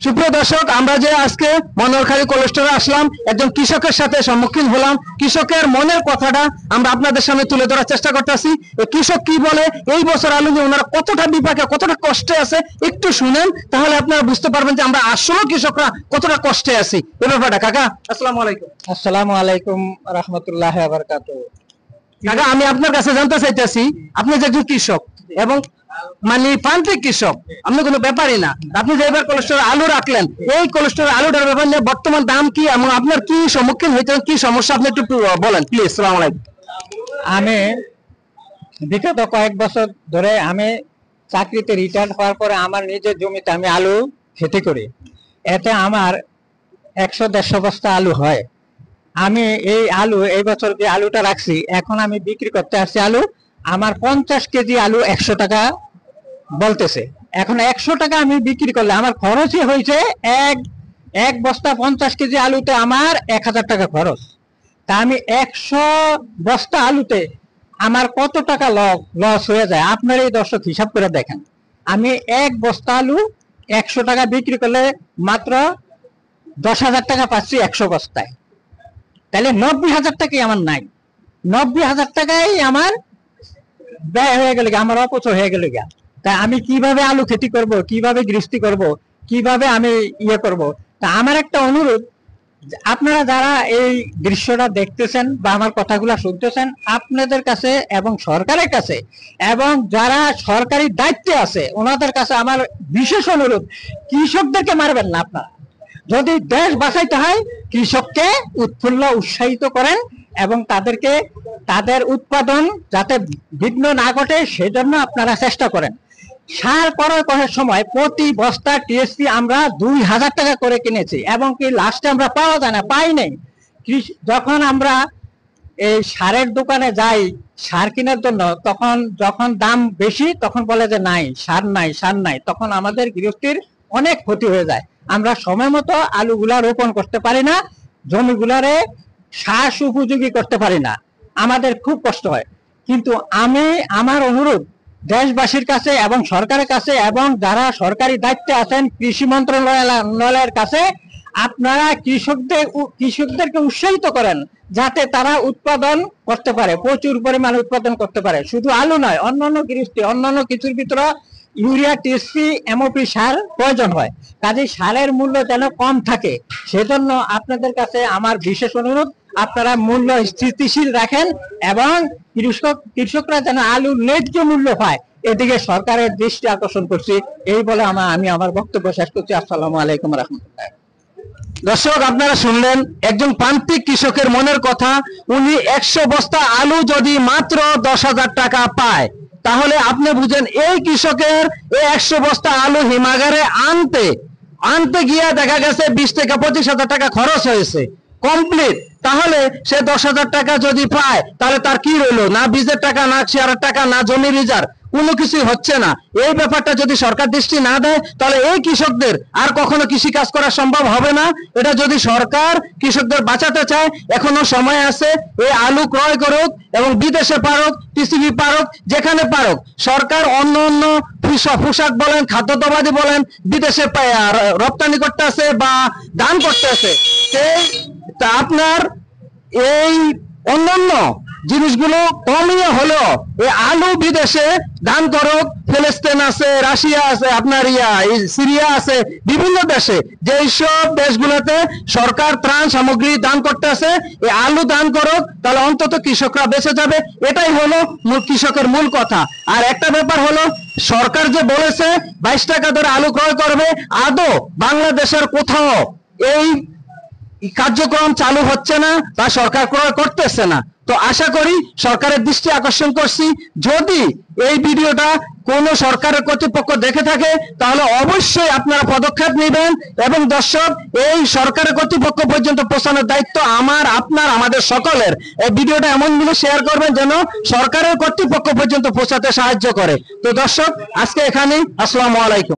সুপ্রিয় দর্শক, আমরা যে আজকে মনোহরখালী কোল্ড স্টোরে আসলাম, একজন কৃষকের সাথে সম্মুখীন হলাম। কৃষকের মনের কথাটা আমরা আপনাদের সামনে তুলে ধরার চেষ্টা করতেছি। কৃষক কি বলে, এই বছর আলু নিয়ে ওনারা কতটা বিপাকে, কতটা কষ্টে আছে একটু শুনেন, তাহলে আপনারা বুঝতে পারবেন যে আমরা আসলে কৃষকরা কতটা কষ্টে আছি। এই ব্যাপারটা কাকা, আসসালামু আলাইকুম। আসসালামু আলাইকুম রাহমাতুল্লাহি ওয়া বারাকাতুহু। কাকা, আমি আপনার কাছে জানতে চাইতেছি, আপনি যে একজন কৃষক এবং মানে প্রান্তিক কৃষক, আপনি কোনো ব্যাপারই না, আপনি যে এবার কোল্ড স্টোরে আলু রাখলেন, এই কোল্ড স্টোরে আলুটার ব্যাপার নিয়ে বর্তমান দাম কি এবং আপনার কি সম্মুখীন হইতে, কি সমস্যা আপনি একটু বলেন প্লিজ। আসসালামু আলাইকুম। আমি বিগত কয়েক বছর ধরে আমি চাকরিতে রিটায়ার্ড হওয়ার পরে আমার নিজের জমিতে আমি আলু খেতি করি। এতে আমার 100-150 বস্তা আলু হয়। আমি এই আলু এই বছর যে আলুটা রাখছি, এখন আমি বিক্রি করতে আসছি আলু, আমার 50 কেজি আলু 100 টাকা বলতেছে। এখন 100 টাকা আমি বিক্রি করলে আমার খরচই হয়েছে এক বস্তা 50 কেজি আলুতে আমার 1000 টাকা খরচ। তা আমি 100 বস্তা আলুতে আমার কত টাকা লস হয়ে যায় আপনার এই দর্শক হিসাব করে দেখেন। আমি এক বস্তা আলু 100 টাকা বিক্রি করলে মাত্র 10,000 টাকা পাচ্ছি 100 বস্তায়। তাহলে 90,000 টাকাই আমার নাই। 90,000 টাকাই আমার ব্যয় হয়ে গেল, আমার অপচয় হয়ে গেল। তা আমি কিভাবে আলু খেতি করব, কিভাবে গৃহস্থী করব, কিভাবে আমি করব। তা আমার একটা অনুরোধ, আপনারা যারা এই দৃশ্যটা দেখতেছেন বা আমার কথাগুলো শুনতেছেন, আপনাদের কাছে এবং সরকারের কাছে এবং যারা সরকারি দায়িত্বে আছে ওনাদের কাছে আমার বিশেষ অনুরোধ, কৃষকদেরকে মারবেন না। আপনারা যদি দেশ বাঁচাইতে হয়, কৃষককে উৎফুল্ল উৎসাহিত করেন এবং তাদেরকে তাদের উৎপাদন যাতে বিঘ্ন না ঘটে সেজন্য আপনারা চেষ্টা করেন। সার ক্রয় করার সময় প্রতি বস্তা টিএসপি আমরা 2,000 টাকা করে কিনেছি এবং কি লাস্টে আমরা পাওয়া যায় না, পাই নাই। যখন আমরা এই সারের দোকানে যাই সার কেনার জন্য, তখন যখন দাম বেশি তখন বলে যে নাই, সার নাই, সার নাই। তখন আমাদের গৃহস্থীর অনেক ক্ষতি হয়ে যায়। আমরা সময় মতো আলুগুলা রোপণ করতে পারি না, জমিগুলারে শ্বাস উপযোগী করতে পারি না, আমাদের খুব কষ্ট হয়। কিন্তু আমার অনুরোধ দেশবাসীর কাছে এবং সরকারের কাছে এবং যারা সরকারি দায়িত্বে আছেন কৃষি মন্ত্রণালয়ের কাছে, আপনারা কৃষকদেরকে উৎসাহিত করেন যাতে তারা উৎপাদন করতে পারে, প্রচুর পরিমাণে উৎপাদন করতে পারে। শুধু আলু নয়, অন্যান্য গৃহস্থী অন্যান্য কিছুর ভিতরে ইউরিয়া, টিএসপি, এমওপি সার প্রয়োজন হয়। কাজে সারের মূল্য যেন কম থাকে, সেজন্য আপনাদের কাছে আমার বিশেষ অনুরোধ, আপনারা মূল্য স্থিতিশীল রাখেন এবং কৃষকরা যেন আলুর ন্যায্য মূল্য পায়, এদিকে সরকারের দৃষ্টি আকর্ষণ করছি। এই বলে আমি আমার বক্তব্য শেষ করছি। আসসালামু আলাইকুম রহমতুল্লাহ। দর্শক, আপনারা শুনলেন একজন প্রান্তিক কৃষকের মনের কথা। উনি 100 বস্তা আলু যদি মাত্র 10,000 টাকা পায়, তাহলে আপনি বুঝেন এই কৃষকের এই 100 বস্তা আলু হিমাগারে আনতে গিয়ে দেখা গেছে 20 থেকে 25,000 টাকা খরচ হয়েছে কমপ্লিট। তাহলে সে 10,000 টাকা যদি পায়, তাহলে তার কি রইলো? না বীজের টাকা, না শেয়ারের টাকা, না জমির রিজার্ভ, কোনো কিছুই হচ্ছে না। এই ব্যাপারটা যদি সরকার দৃষ্টি না দেয়, তাহলে এই কৃষকদের আর কখনো কৃষি কাজ করা সম্ভব হবে না। এটা যদি সরকার কৃষকদের বাঁচাতে চায়, এখনো সময় আছে। এই আলু ক্রয় করুক এবং বিদেশে পারুক, পৃথিবী পারুক, যেখানে পারুক। সরকার অন্য পোশাক বলেন, খাদ্যদ্রব্যাদি বলেন, বিদেশে রপ্তানি করতে আছে বা দান করতে আছে। তা আপনার এই অন্যান্য জিনিসগুলো কমিয়ে হলো এই আলু বিদেশে দান করুক। ফিলিস্তিন আছে, রাশিয়া আছে, আপনার সিরিয়া আছে, বিভিন্ন দেশে যেসব দেশগুলোতে সরকার ত্রাণ সামগ্রী দান করতে আছে, এই আলু দান করুক, তাহলে অন্তত কৃষকরা বেঁচে যাবে। এটাই হলো কৃষকের মূল কথা। আর একটা ব্যাপার হলো, সরকার যে বলেছে 22 টাকা ধরে আলু ক্রয় করবে, আদৌ বাংলাদেশের কোথাও এই কার্যক্রম চালু হচ্ছে না বা সরকার ক্রয় করতেছে না। তো আশা করি সরকারের দৃষ্টি আকর্ষণ করছি, যদি এই ভিডিওটা কোন সরকারের কর্তৃপক্ষ দেখে থাকে, তাহলে অবশ্যই আপনারা পদক্ষেপ নেবেন এবং দর্শক, এই সরকারের কর্তৃপক্ষ পর্যন্ত পৌঁছানোর দায়িত্ব আমার, আপনার, আমাদের সকলের। এই ভিডিওটা এমন ভাবে শেয়ার করবেন যেন সরকারের কর্তৃপক্ষ পর্যন্ত পৌঁছাতে সাহায্য করে। তো দর্শক, আজকে এখানেই। আসসালামু আলাইকুম।